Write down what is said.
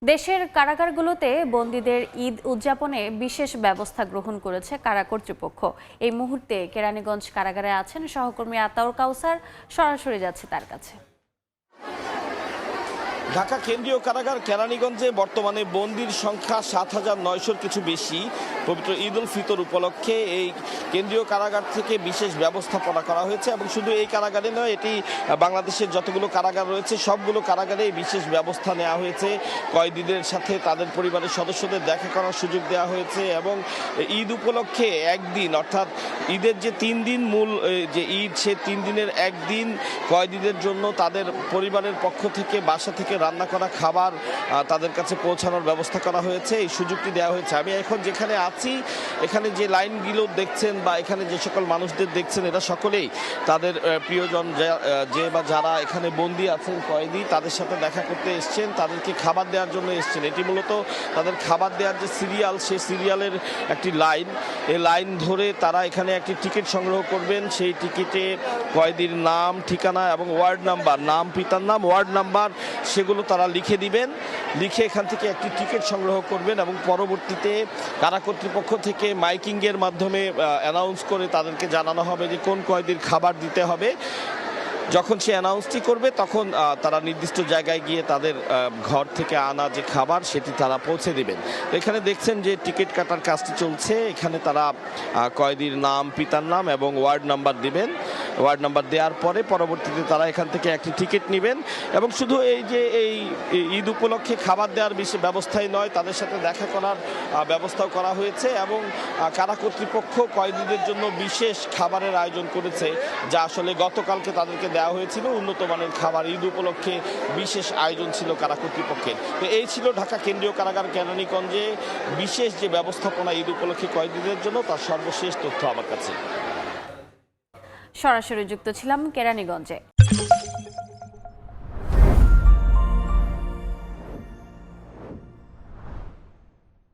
দেশের কারাগারগুলোতে বন্দীদের ঈদ উদযাপনে বিশেষ ব্যবস্থা গ্রহণ করেছে কারা কর্তৃপক্ষ। এই মুহূর্তে কেরানীগঞ্জ কারাগারে আছেন সহকর্মী আতাউর কাউসার, সরাসরি যাচ্ছে তার কাছে। ঢাকা কেন্দ্রীয় কারাগার কেরানীগঞ্জে বর্তমানে বন্দির সংখ্যা ৭,৯০০-র কিছু বেশি। পবিত্র ঈদ উল ফিতর উপলক্ষে এই কেন্দ্রীয় কারাগার থেকে বিশেষ ব্যবস্থাপনা করা হয়েছে এবং শুধু এই কারাগারে নয়, এটি বাংলাদেশের যতগুলো কারাগার রয়েছে সবগুলো কারাগারে বিশেষ ব্যবস্থা নেওয়া হয়েছে। কয়েদিদের সাথে তাদের পরিবারের সদস্যদের দেখা করার সুযোগ দেওয়া হয়েছে এবং ঈদ উপলক্ষে একদিন, অর্থাৎ ঈদের যে ৩ দিন মূল যে ঈদ, সে ৩ দিনের একদিন কয়েদিদের জন্য তাদের পরিবারের পক্ষ থেকে বাসা থেকে রান্না করা খাবার তাদের কাছে পৌঁছানোর ব্যবস্থা করা হয়েছে। এই সুযোগটি দেওয়া হয়েছে। আমি এখন যেখানে আছি, এখানে যে লাইনগুলো দেখছেন বা এখানে যে সকল মানুষদের দেখছেন, এরা সকলেই তাদের প্রিয়জন যে বা যারা এখানে বন্দী আছেন, কয়েদি, তাদের সাথে দেখা করতে এসছেন, তাদেরকে খাবার দেওয়ার জন্য এসছেন। এটি মূলত তাদের খাবার দেওয়ার যে সিরিয়াল, সেই সিরিয়ালের একটি লাইন। এই লাইন ধরে তারা এখানে একটি টিকিট সংগ্রহ করবেন। সেই টিকিটে কয়েদির নাম, ঠিকানা এবং ওয়ার্ড নাম্বার, নাম, পিতার নাম, ওয়ার্ড নাম্বার, সেগুলো তারা লিখে দিবেন। লিখে এখান থেকে একটি টিকিট সংগ্রহ করবেন এবং পরবর্তীতে কারা কর্তৃপক্ষ থেকে মাইকিংয়ের মাধ্যমে অ্যানাউন্স করে তাদেরকে জানানো হবে যে কোন কয়েদির খাবার দিতে হবে। যখন সে অ্যানাউন্সটি করবে তখন তারা নির্দিষ্ট জায়গায় গিয়ে তাদের ঘর থেকে আনা যে খাবার সেটি তারা পৌঁছে দেবেন। এখানে দেখছেন যে টিকিট কাটার কাজটি চলছে। এখানে তারা কয়েদির নাম, পিতার নাম এবং ওয়ার্ড নাম্বার দিবেন। ওয়ার্ড নাম্বার দেওয়ার পরে পরবর্তীতে তারা এখান থেকে একটি টিকিট নেবেন এবং শুধু এই যে এই ঈদ উপলক্ষে খাবার দেওয়ার ব্যবস্থাই নয়, তাদের সাথে দেখা করার ব্যবস্থাও করা হয়েছে এবং কারা কর্তৃপক্ষ কয়েদিদের জন্য বিশেষ খাবারের আয়োজন করেছে, যা আসলে গতকালকে তাদেরকে দেওয়া হয়েছিল। উন্নত মানের খাবার, ঈদ উপলক্ষে বিশেষ আয়োজন ছিল কারা কর্তৃপক্ষের। তো এই ছিল ঢাকা কেন্দ্রীয় কারাগার কেরানীগঞ্জে বিশেষ যে ব্যবস্থাপনা ঈদ উপলক্ষে কয়েদিদের জন্য, তার সর্বশেষ তথ্য আমার কাছে। সরাসরি যুক্ত ছিলাম কেরানীগঞ্জে।